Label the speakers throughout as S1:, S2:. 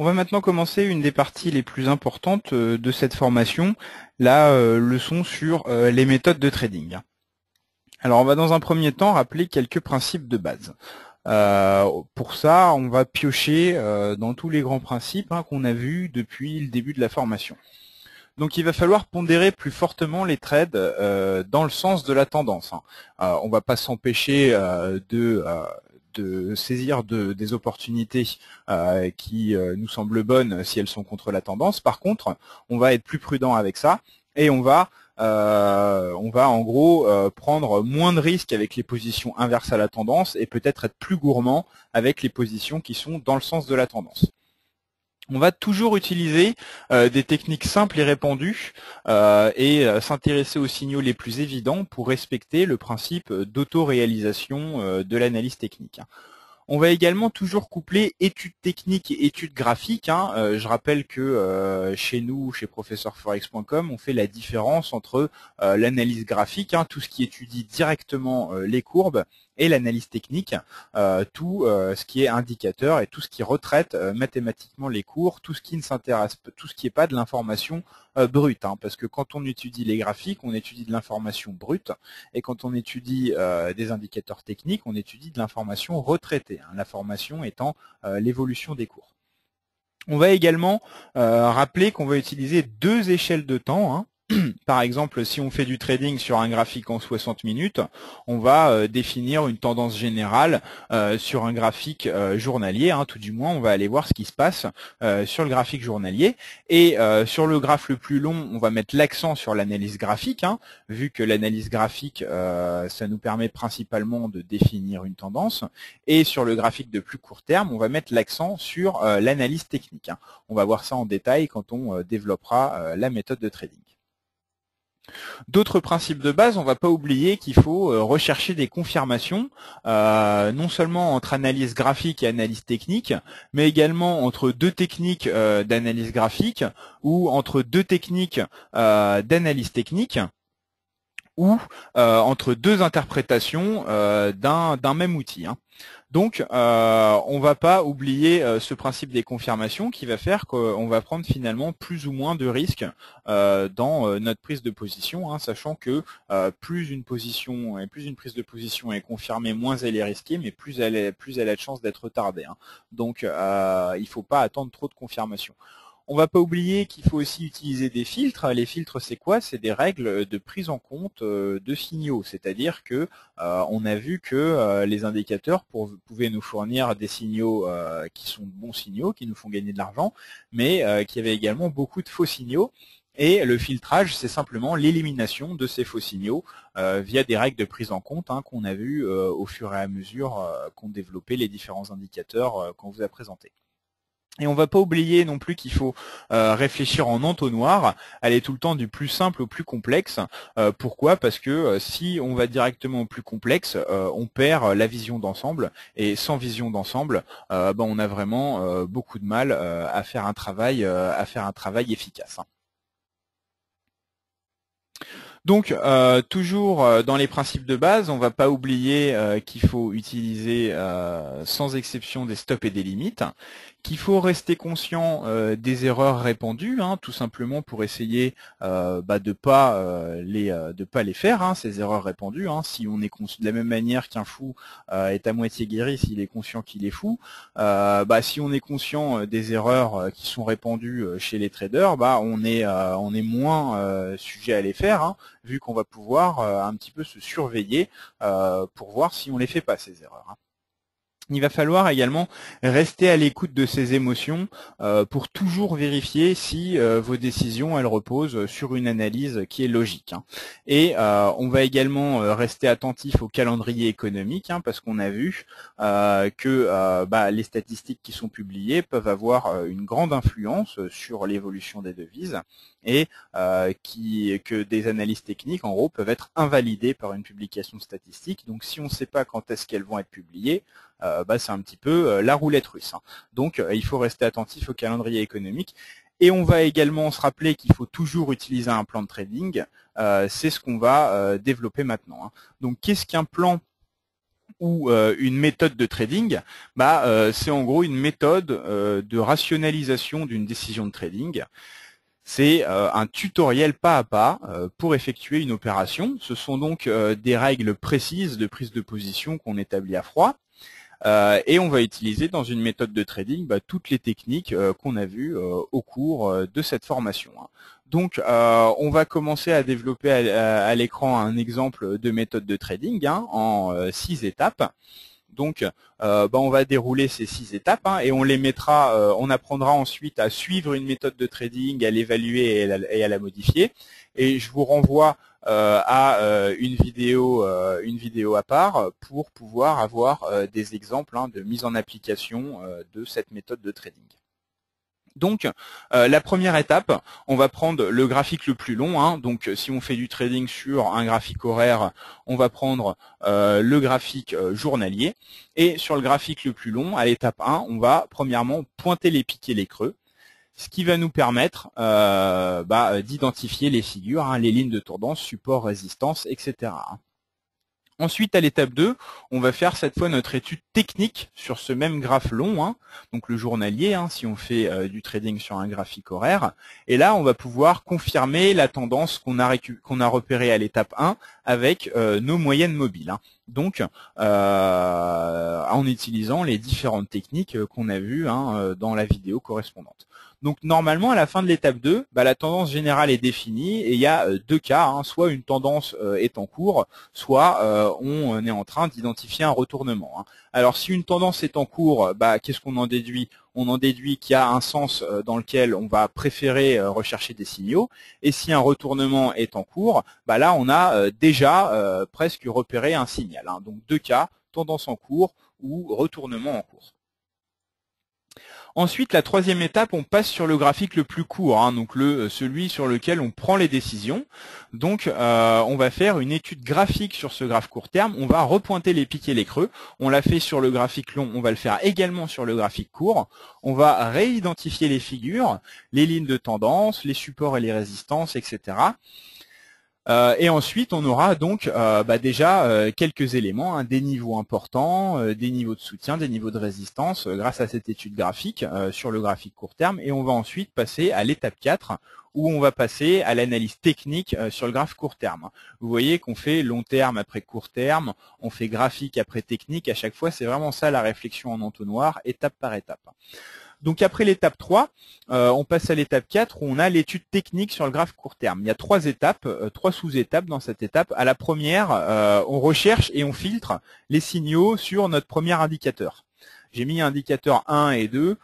S1: On va maintenant commencer une des parties les plus importantes de cette formation, la leçon sur les méthodes de trading. Alors on va dans un premier temps rappeler quelques principes de base. Pour ça, on va piocher dans tous les grands principes qu'on a vus depuis le début de la formation. Donc il va falloir pondérer plus fortement les trades dans le sens de la tendance. On ne va pas s'empêcher de saisir des opportunités qui nous semblent bonnes si elles sont contre la tendance. Par contre, on va être plus prudent avec ça et on va en gros prendre moins de risques avec les positions inverses à la tendance et peut-être être plus gourmand avec les positions qui sont dans le sens de la tendance. On va toujours utiliser des techniques simples et répandues et s'intéresser aux signaux les plus évidents pour respecter le principe d'auto-réalisation de l'analyse technique. On va également toujours coupler études techniques et études graphiques. Je rappelle que chez nous, chez professeurforex.com, on fait la différence entre l'analyse graphique, tout ce qui étudie directement les courbes, et l'analyse technique, tout ce qui est indicateur et tout ce qui retraite mathématiquement les cours, tout ce qui ne s'intéresse, tout ce qui n'est pas de l'information brute, parce que quand on étudie les graphiques, on étudie de l'information brute, et quand on étudie des indicateurs techniques, on étudie de l'information retraitée, l'information étant l'évolution des cours. On va également rappeler qu'on va utiliser deux échelles de temps. Par exemple, si on fait du trading sur un graphique en 60 minutes, on va définir une tendance générale sur un graphique journalier. Tout du moins, on va aller voir ce qui se passe sur le graphique journalier. Et sur le graphe le plus long, on va mettre l'accent sur l'analyse graphique, vu que l'analyse graphique, ça nous permet principalement de définir une tendance. Et sur le graphique de plus court terme, on va mettre l'accent sur l'analyse technique. On va voir ça en détail quand on développera la méthode de trading. D'autres principes de base, on ne va pas oublier qu'il faut rechercher des confirmations, non seulement entre analyse graphique et analyse technique, mais également entre deux techniques d'analyse graphique ou entre deux techniques d'analyse technique, ou entre deux interprétations d'un même outil. Donc, on ne va pas oublier ce principe des confirmations qui va faire qu'on va prendre finalement plus ou moins de risques dans notre prise de position, sachant que plus une prise de position est confirmée, moins elle est risquée, mais plus elle a de chances d'être retardée. Donc, il ne faut pas attendre trop de confirmations. On ne va pas oublier qu'il faut aussi utiliser des filtres. Les filtres, c'est quoi? C'est des règles de prise en compte de signaux. C'est-à-dire que on a vu que les indicateurs pouvaient nous fournir des signaux qui sont de bons signaux, qui nous font gagner de l'argent, mais qu'il y avait également beaucoup de faux signaux. Et le filtrage, c'est simplement l'élimination de ces faux signaux via des règles de prise en compte qu'on a vues au fur et à mesure qu'on développait les différents indicateurs qu'on vous a présentés. Et on ne va pas oublier non plus qu'il faut réfléchir en entonnoir, aller tout le temps du plus simple au plus complexe. Pourquoi? Parce que si on va directement au plus complexe, on perd la vision d'ensemble. Et sans vision d'ensemble, on a vraiment beaucoup de mal à faire un travail efficace. Donc, toujours dans les principes de base, on ne va pas oublier qu'il faut utiliser sans exception des stops et des limites, qu'il faut rester conscient des erreurs répandues, tout simplement pour essayer de pas les faire, ces erreurs répandues. Si on est de la même manière qu'un fou est à moitié guéri s'il est conscient qu'il est fou, si on est conscient des erreurs qui sont répandues chez les traders, on est moins sujet à les faire, vu qu'on va pouvoir un petit peu se surveiller pour voir si on les fait pas, ces erreurs. Il va falloir également rester à l'écoute de ces émotions pour toujours vérifier si vos décisions elles reposent sur une analyse qui est logique. Et on va également rester attentif au calendrier économique parce qu'on a vu que les statistiques qui sont publiées peuvent avoir une grande influence sur l'évolution des devises et que des analyses techniques en gros peuvent être invalidées par une publication statistique. Donc si on ne sait pas quand est-ce qu'elles vont être publiées, c'est un petit peu la roulette russe. Donc il faut rester attentif au calendrier économique. Et on va également se rappeler qu'il faut toujours utiliser un plan de trading. C'est ce qu'on va développer maintenant. Donc qu'est-ce qu'un plan ou une méthode de trading, c'est en gros une méthode de rationalisation d'une décision de trading. C'est un tutoriel pas à pas pour effectuer une opération. Ce sont donc des règles précises de prise de position qu'on établit à froid. Et on va utiliser dans une méthode de trading toutes les techniques qu'on a vues au cours de cette formation. Donc, on va commencer à développer à l'écran un exemple de méthode de trading en 6 étapes. Donc, on va dérouler ces 6 étapes et on les mettra, on apprendra ensuite à suivre une méthode de trading, à l'évaluer et à la modifier. Et je vous renvoie à une vidéo à part pour pouvoir avoir des exemples de mise en application de cette méthode de trading. Donc, la première étape, on va prendre le graphique le plus long. Donc, si on fait du trading sur un graphique horaire, on va prendre le graphique journalier. Et sur le graphique le plus long, à l'étape 1, on va premièrement pointer les pics et les creux, ce qui va nous permettre d'identifier les figures, les lignes de tendance, support, résistance, etc. Ensuite, à l'étape 2, on va faire cette fois notre étude technique sur ce même graphe long, donc le journalier, si on fait du trading sur un graphique horaire. Et là, on va pouvoir confirmer la tendance qu'on a repérée à l'étape 1 avec nos moyennes mobiles. Donc, en utilisant les différentes techniques qu'on a vues dans la vidéo correspondante. Donc normalement, à la fin de l'étape 2, la tendance générale est définie et il y a deux cas, soit une tendance est en cours, soit on est en train d'identifier un retournement. Alors si une tendance est en cours, qu'est-ce qu'on en déduit? On en déduit qu'il y a un sens dans lequel on va préférer rechercher des signaux. Et si un retournement est en cours, là on a déjà presque repéré un signal. Donc deux cas, tendance en cours ou retournement en cours. Ensuite, la troisième étape, on passe sur le graphique le plus court, donc celui sur lequel on prend les décisions. Donc, on va faire une étude graphique sur ce graphe court terme. On va repointer les pics et les creux. On l'a fait sur le graphique long, on va le faire également sur le graphique court. On va réidentifier les figures, les lignes de tendance, les supports et les résistances, etc. Et ensuite, on aura donc déjà quelques éléments, des niveaux importants, des niveaux de soutien, des niveaux de résistance grâce à cette étude graphique sur le graphique court terme. Et on va ensuite passer à l'étape 4 où on va passer à l'analyse technique sur le graphe court terme. Vous voyez qu'on fait long terme après court terme, on fait graphique après technique. À chaque fois, c'est vraiment ça la réflexion en entonnoir, étape par étape. Donc après l'étape 3, on passe à l'étape 4 où on a l'étude technique sur le graphe court terme. Il y a 3 étapes, 3 sous-étapes dans cette étape. À la première, on recherche et on filtre les signaux sur notre premier indicateur. J'ai mis indicateur 1 et 2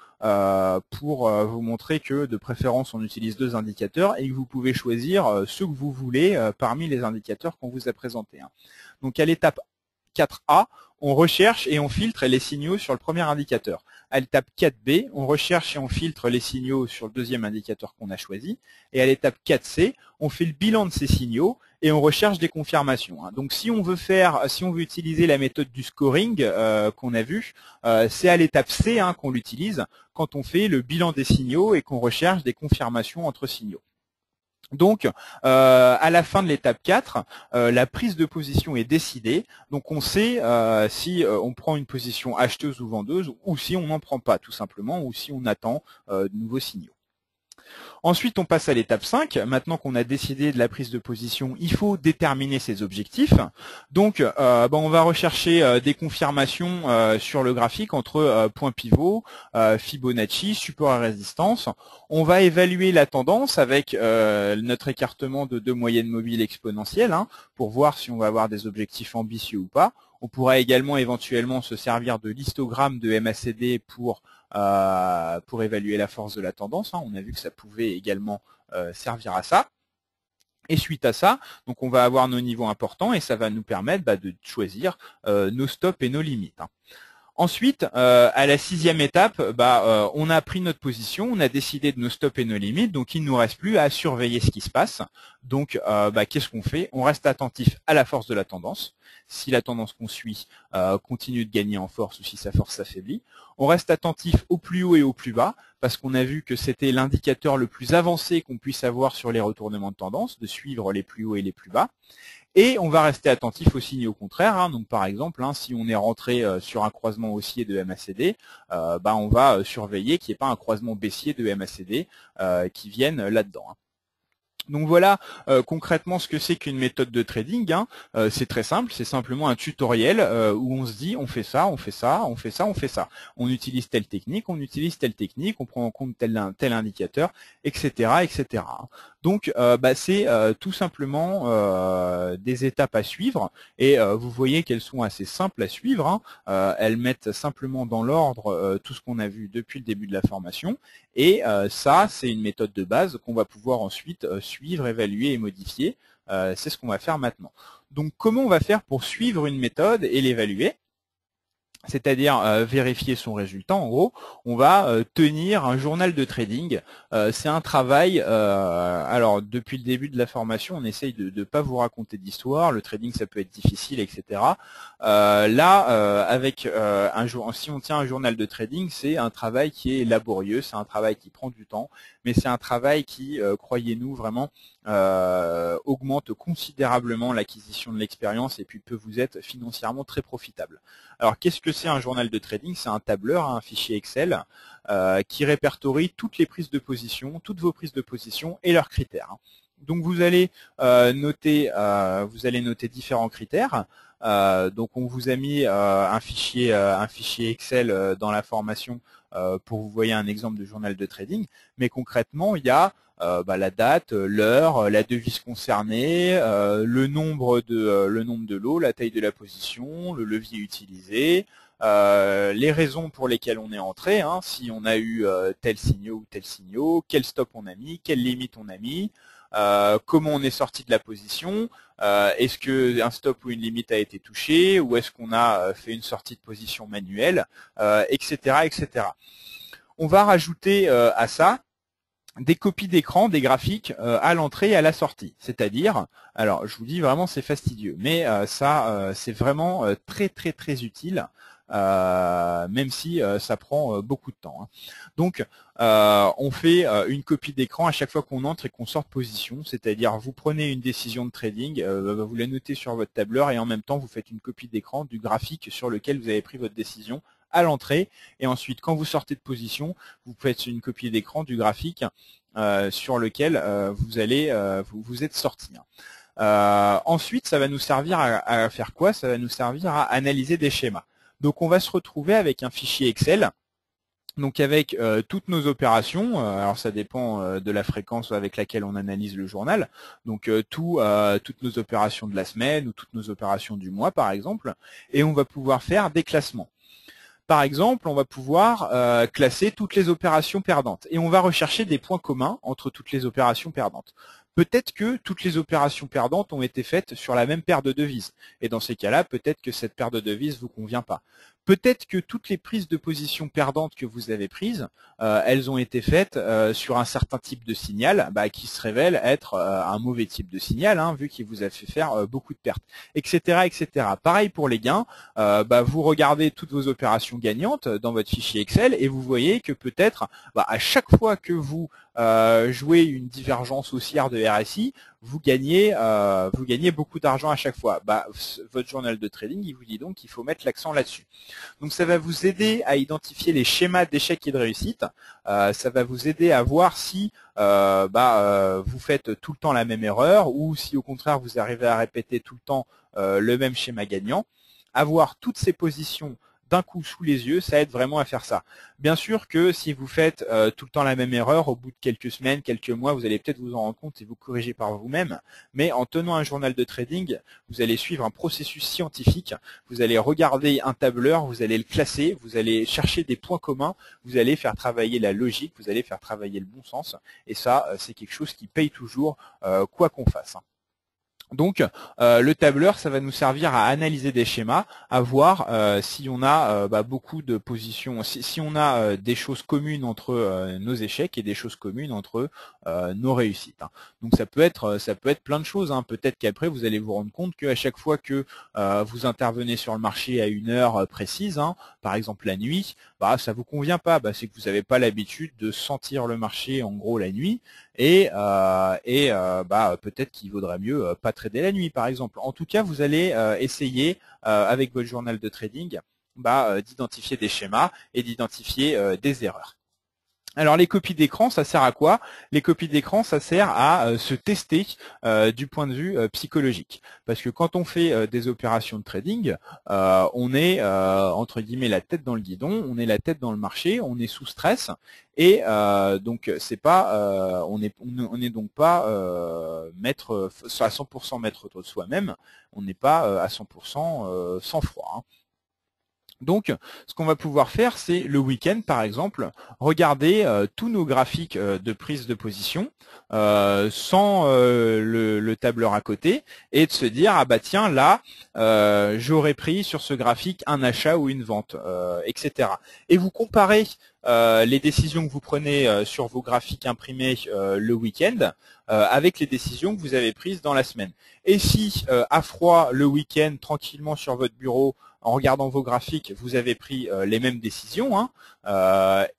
S1: pour vous montrer que de préférence on utilise 2 indicateurs et que vous pouvez choisir ceux que vous voulez parmi les indicateurs qu'on vous a présentés. Donc à l'étape 4A, on recherche et on filtre les signaux sur le premier indicateur. À l'étape 4B, on recherche et on filtre les signaux sur le deuxième indicateur qu'on a choisi. Et à l'étape 4C, on fait le bilan de ces signaux et on recherche des confirmations. Donc si on veut utiliser la méthode du scoring qu'on a vu, c'est à l'étape C qu'on l'utilise quand on fait le bilan des signaux et qu'on recherche des confirmations entre signaux. Donc, à la fin de l'étape 4, la prise de position est décidée. Donc, on sait si on prend une position acheteuse ou vendeuse ou si on n'en prend pas, tout simplement, ou si on attend de nouveaux signaux. Ensuite, on passe à l'étape 5. Maintenant qu'on a décidé de la prise de position, il faut déterminer ses objectifs. Donc, on va rechercher des confirmations sur le graphique entre point pivot, Fibonacci, support et résistance. On va évaluer la tendance avec notre écartement de 2 moyennes mobiles exponentielles pour voir si on va avoir des objectifs ambitieux ou pas. On pourra également éventuellement se servir de l'histogramme de MACD pour évaluer la force de la tendance. On a vu que ça pouvait également servir à ça. Et suite à ça, donc on va avoir nos niveaux importants et ça va nous permettre de choisir nos stops et nos limites. Ensuite, à la 6e étape, on a pris notre position, on a décidé de nos stops et nos limites, donc il ne nous reste plus à surveiller ce qui se passe. Donc, qu'est-ce qu'on fait? On reste attentif à la force de la tendance. Si la tendance qu'on suit continue de gagner en force ou si sa force s'affaiblit. On reste attentif au plus haut et au plus bas, parce qu'on a vu que c'était l'indicateur le plus avancé qu'on puisse avoir sur les retournements de tendance, de suivre les plus hauts et les plus bas. Et on va rester attentif aux signes contraires. Donc par exemple, si on est rentré sur un croisement haussier de MACD, on va surveiller qu'il n'y ait pas un croisement baissier de MACD qui vienne là-dedans. Donc voilà concrètement ce que c'est qu'une méthode de trading. C'est très simple, c'est simplement un tutoriel où on se dit on fait ça, on fait ça, on fait ça, on fait ça. On utilise telle technique, on utilise telle technique, on prend en compte tel indicateur, etc., etc. Donc c'est tout simplement des étapes à suivre et vous voyez qu'elles sont assez simples à suivre. Elles mettent simplement dans l'ordre tout ce qu'on a vu depuis le début de la formation. Et ça, c'est une méthode de base qu'on va pouvoir ensuite suivre, évaluer et modifier. C'est ce qu'on va faire maintenant. Donc, comment on va faire pour suivre une méthode et l'évaluer ? C'est-à-dire vérifier son résultat. En gros, on va tenir un journal de trading. C'est un travail, alors depuis le début de la formation, on essaye de ne pas vous raconter d'histoire. Le trading, ça peut être difficile, etc. Si on tient un journal de trading, c'est un travail qui est laborieux, c'est un travail qui prend du temps, mais c'est un travail qui, croyez-nous, vraiment augmente considérablement l'acquisition de l'expérience et puis peut vous être financièrement très profitable. Alors, qu'est-ce que c'est un journal de trading? C'est un tableur, un fichier Excel qui répertorie toutes les prises de position, toutes vos prises de position et leurs critères. Donc, vous allez noter différents critères. Donc, on vous a mis un fichier Excel dans la formation pour vous voyez un exemple de journal de trading. Mais concrètement, il y a la date, l'heure, la devise concernée, le nombre de lots, la taille de la position, le levier utilisé, les raisons pour lesquelles on est entré, si on a eu tel signaux ou tel signaux, quel stop on a mis, quelle limite on a mis, comment on est sorti de la position, est-ce qu'un stop ou une limite a été touché, ou est-ce qu'on a fait une sortie de position manuelle, etc., etc. On va rajouter à ça des copies d'écran, des graphiques à l'entrée et à la sortie. C'est-à-dire, alors je vous dis vraiment c'est fastidieux, mais c'est vraiment très très très utile, même si ça prend beaucoup de temps. Donc on fait une copie d'écran à chaque fois qu'on entre et qu'on sort de position, c'est-à-dire vous prenez une décision de trading, vous la notez sur votre tableur et en même temps vous faites une copie d'écran du graphique sur lequel vous avez pris votre décision à l'entrée, et ensuite quand vous sortez de position, vous faites une copie d'écran du graphique sur lequel vous êtes sorti. Ensuite, ça va nous servir à faire quoi? Ça va nous servir à analyser des schémas. Donc on va se retrouver avec un fichier Excel, donc avec toutes nos opérations, alors ça dépend de la fréquence avec laquelle on analyse le journal, donc toutes nos opérations de la semaine ou toutes nos opérations du mois par exemple, et on va pouvoir faire des classements. Par exemple, on va pouvoir classer toutes les opérations perdantes et on va rechercher des points communs entre toutes les opérations perdantes. Peut-être que toutes les opérations perdantes ont été faites sur la même paire de devises et dans ces cas-là, peut-être que cette paire de devises ne vous convient pas. Peut-être que toutes les prises de position perdantes que vous avez prises, elles ont été faites sur un certain type de signal qui se révèle être un mauvais type de signal, vu qu'il vous a fait faire beaucoup de pertes, etc., etc. Pareil pour les gains, vous regardez toutes vos opérations gagnantes dans votre fichier Excel et vous voyez que peut-être à chaque fois que vous jouez une divergence haussière de RSI, vous gagnez beaucoup d'argent à chaque fois. Votre journal de trading, il vous dit donc qu'il faut mettre l'accent là-dessus. Donc ça va vous aider à identifier les schémas d'échec et de réussite. Ça va vous aider à voir si vous faites tout le temps la même erreur ou si au contraire vous arrivez à répéter tout le temps le même schéma gagnant. Avoir toutes ces positions d'un coup sous les yeux, ça aide vraiment à faire ça. Bien sûr que si vous faites tout le temps la même erreur, au bout de quelques semaines, quelques mois, vous allez peut-être vous en rendre compte et vous corriger par vous-même, mais en tenant un journal de trading, vous allez suivre un processus scientifique, vous allez regarder un tableur, vous allez le classer, vous allez chercher des points communs, vous allez faire travailler la logique, vous allez faire travailler le bon sens, et ça, c'est quelque chose qui paye toujours, quoi qu'on fasse. Donc, le tableur, ça va nous servir à analyser des schémas, à voir si on a beaucoup de positions, si on a des choses communes entre nos échecs et des choses communes entre nos réussites. Donc, ça peut être plein de choses. Peut-être qu'après, vous allez vous rendre compte qu'à chaque fois que vous intervenez sur le marché à une heure précise, par exemple la nuit, ça vous convient pas. C'est que vous n'avez pas l'habitude de sentir le marché en gros la nuit. peut-être qu'il vaudrait mieux pas trader la nuit par exemple. En tout cas, vous allez essayer avec votre journal de trading d'identifier des schémas et d'identifier des erreurs. Alors les copies d'écran, ça sert à quoi? Les copies d'écran, ça sert à se tester du point de vue psychologique. Parce que quand on fait des opérations de trading, on est entre guillemets la tête dans le guidon, on est la tête dans le marché, on est sous stress et donc c'est pas, on est donc pas maître à 100% maître de soi-même, on n'est pas à 100% sans froid. Hein. Donc, ce qu'on va pouvoir faire, c'est le week-end, par exemple, regarder tous nos graphiques de prise de position sans le tableur à côté et de se dire, ah bah tiens, là, j'aurais pris sur ce graphique un achat ou une vente, etc. Et vous comparez les décisions que vous prenez sur vos graphiques imprimés le week-end avec les décisions que vous avez prises dans la semaine. Et si, à froid, le week-end, tranquillement sur votre bureau, en regardant vos graphiques, vous avez pris les mêmes décisions hein,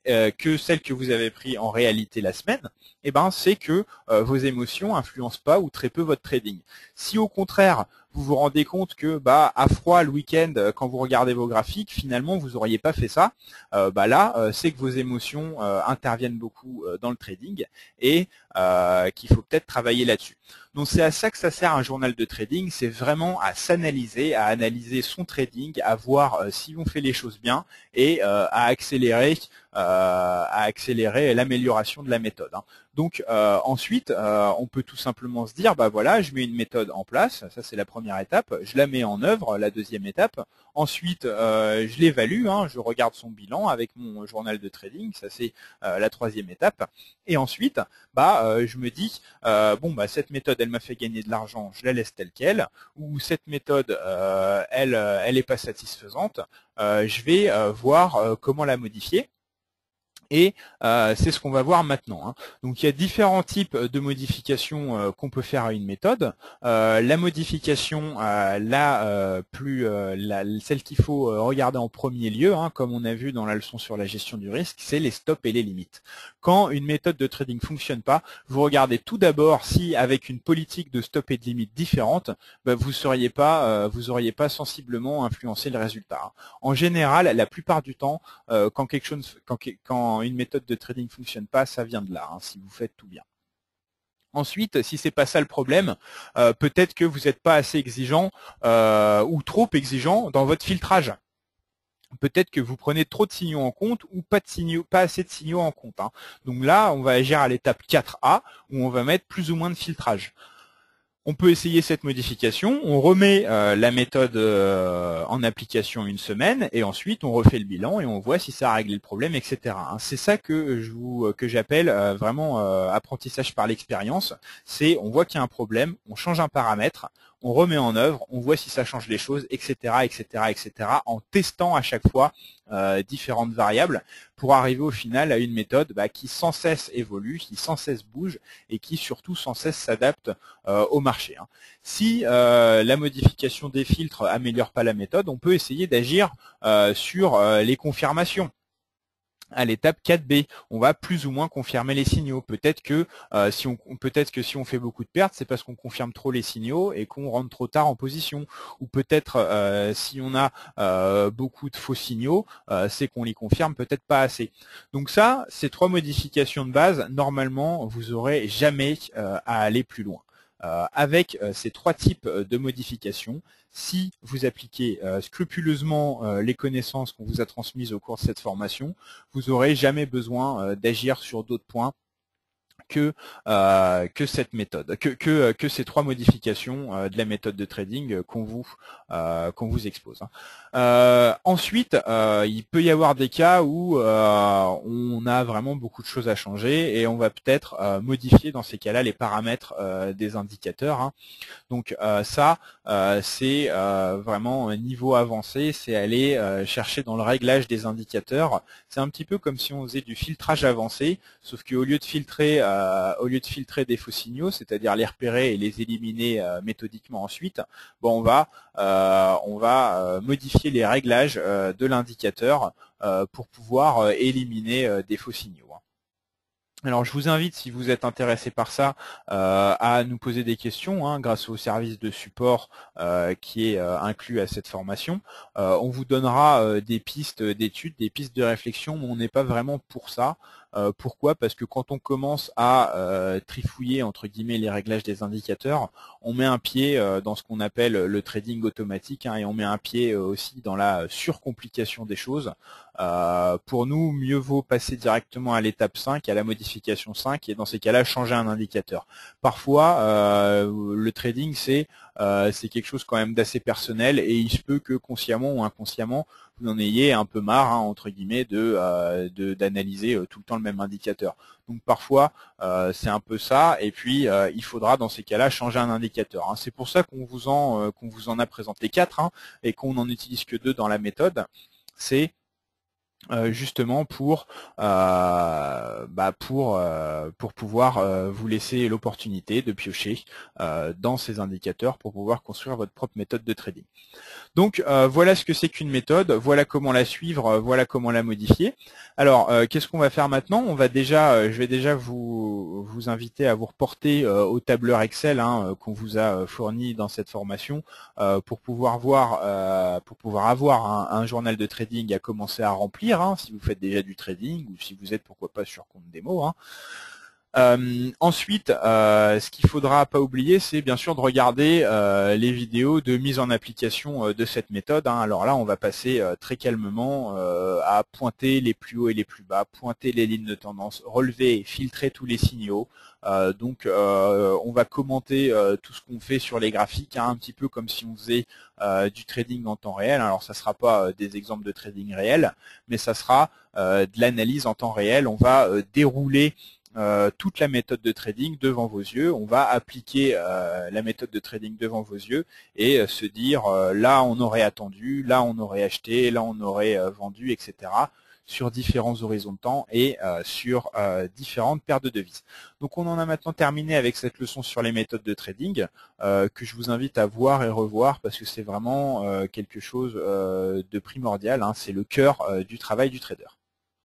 S1: que celles que vous avez prises en réalité la semaine, eh ben, c'est que vos émotions influencent pas ou très peu votre trading. Si au contraire, vous vous rendez compte que à froid le week-end, quand vous regardez vos graphiques, finalement vous n'auriez pas fait ça, là c'est que vos émotions interviennent beaucoup dans le trading et qu'il faut peut-être travailler là-dessus. Donc c'est à ça que ça sert un journal de trading, c'est vraiment à s'analyser, à analyser son trading, à voir si on fait les choses bien et à accélérer l'amélioration de la méthode. Hein. Donc ensuite, on peut tout simplement se dire, voilà, je mets une méthode en place, ça c'est la première étape, je la mets en œuvre, la deuxième étape. Ensuite, je l'évalue, hein, je regarde son bilan avec mon journal de trading, ça c'est la troisième étape. Et ensuite, je me dis, cette méthode, elle m'a fait gagner de l'argent, je la laisse telle qu'elle, ou cette méthode, elle est pas satisfaisante, je vais voir comment la modifier. Et c'est ce qu'on va voir maintenant. Hein. Donc il y a différents types de modifications qu'on peut faire à une méthode. La modification, celle qu'il faut regarder en premier lieu, hein, comme on a vu dans la leçon sur la gestion du risque, c'est les stops et les limites. Quand une méthode de trading ne fonctionne pas, vous regardez tout d'abord si avec une politique de stop et de limite différente, vous n'auriez pas sensiblement influencé le résultat. Hein. En général, la plupart du temps, quand une méthode de trading ne fonctionne pas, ça vient de là, hein, si vous faites tout bien. Ensuite, si c'est pas ça le problème, peut-être que vous n'êtes pas assez exigeant ou trop exigeant dans votre filtrage. Peut-être que vous prenez trop de signaux en compte ou pas assez de signaux en compte. Hein. Donc là, on va agir à l'étape 4A où on va mettre plus ou moins de filtrage. On peut essayer cette modification, on remet la méthode en application une semaine et ensuite on refait le bilan et on voit si ça a réglé le problème, etc. C'est ça que j'appelle vraiment apprentissage par l'expérience. C'est on voit qu'il y a un problème, on change un paramètre, on remet en œuvre, on voit si ça change les choses, etc., etc., etc., en testant à chaque fois différentes variables pour arriver au final à une méthode qui sans cesse évolue, qui sans cesse bouge et qui surtout sans cesse s'adapte au marché. Hein. Si la modification des filtres améliore pas la méthode, on peut essayer d'agir sur les confirmations. À l'étape 4B, on va plus ou moins confirmer les signaux. Peut-être que si on fait beaucoup de pertes, c'est parce qu'on confirme trop les signaux et qu'on rentre trop tard en position. Ou peut-être si on a beaucoup de faux signaux, c'est qu'on les confirme peut-être pas assez. Donc ça, ces trois modifications de base, normalement, vous n'aurez jamais à aller plus loin. Avec ces trois types de modifications, si vous appliquez scrupuleusement les connaissances qu'on vous a transmises au cours de cette formation, vous n'aurez jamais besoin d'agir sur d'autres points que cette méthode, que ces trois modifications de la méthode de trading qu'on vous expose. Ensuite, il peut y avoir des cas où on a vraiment beaucoup de choses à changer et on va peut-être modifier dans ces cas-là les paramètres des indicateurs. Hein. Donc ça, c'est vraiment un niveau avancé, c'est aller chercher dans le réglage des indicateurs. C'est un petit peu comme si on faisait du filtrage avancé, sauf qu'au lieu de filtrer des faux signaux, c'est-à-dire les repérer et les éliminer méthodiquement ensuite, on va modifier les réglages de l'indicateur pour pouvoir éliminer des faux signaux. Alors je vous invite, si vous êtes intéressé par ça, à nous poser des questions grâce au service de support qui est inclus à cette formation. On vous donnera des pistes d'études, des pistes de réflexion, mais on n'est pas vraiment pour ça. Pourquoi? Parce que quand on commence à trifouiller entre guillemets les réglages des indicateurs, on met un pied dans ce qu'on appelle le trading automatique et on met un pied aussi dans la surcomplication des choses. Pour nous, mieux vaut passer directement à l'étape 5, à la modification 5, et dans ces cas-là, changer un indicateur. Parfois, le trading, c'est quelque chose quand même d'assez personnel, et il se peut que consciemment ou inconsciemment, vous en ayez un peu marre, entre guillemets, d'analyser tout le temps le même indicateur. Donc parfois, c'est un peu ça, et puis il faudra dans ces cas-là changer un indicateur. C'est pour ça qu'on vous en a présenté 4, et qu'on n'en utilise que 2 dans la méthode. C'est justement pour pouvoir vous laisser l'opportunité de piocher dans ces indicateurs pour pouvoir construire votre propre méthode de trading. Donc voilà ce que c'est qu'une méthode, voilà comment la suivre, voilà comment la modifier. Alors qu'est-ce qu'on va faire maintenant? Je vais déjà vous inviter à vous reporter au tableur Excel qu'on vous a fourni dans cette formation pour pouvoir avoir un journal de trading à commencer à remplir si vous faites déjà du trading ou si vous êtes pourquoi pas sur compte démo. Ensuite, ce qu'il faudra pas oublier, c'est bien sûr de regarder les vidéos de mise en application de cette méthode. Alors là, on va passer très calmement à pointer les plus hauts et les plus bas, pointer les lignes de tendance, relever et filtrer tous les signaux. Donc, on va commenter tout ce qu'on fait sur les graphiques, un petit peu comme si on faisait du trading en temps réel. Alors, ça sera pas des exemples de trading réel, mais ça sera de l'analyse en temps réel. On va dérouler toute la méthode de trading devant vos yeux. On va appliquer la méthode de trading devant vos yeux et se dire là on aurait attendu, là on aurait acheté, là on aurait vendu, etc. sur différents horizons de temps et sur différentes paires de devises. Donc on en a maintenant terminé avec cette leçon sur les méthodes de trading que je vous invite à voir et revoir parce que c'est vraiment quelque chose de primordial. C'est le cœur du travail du trader.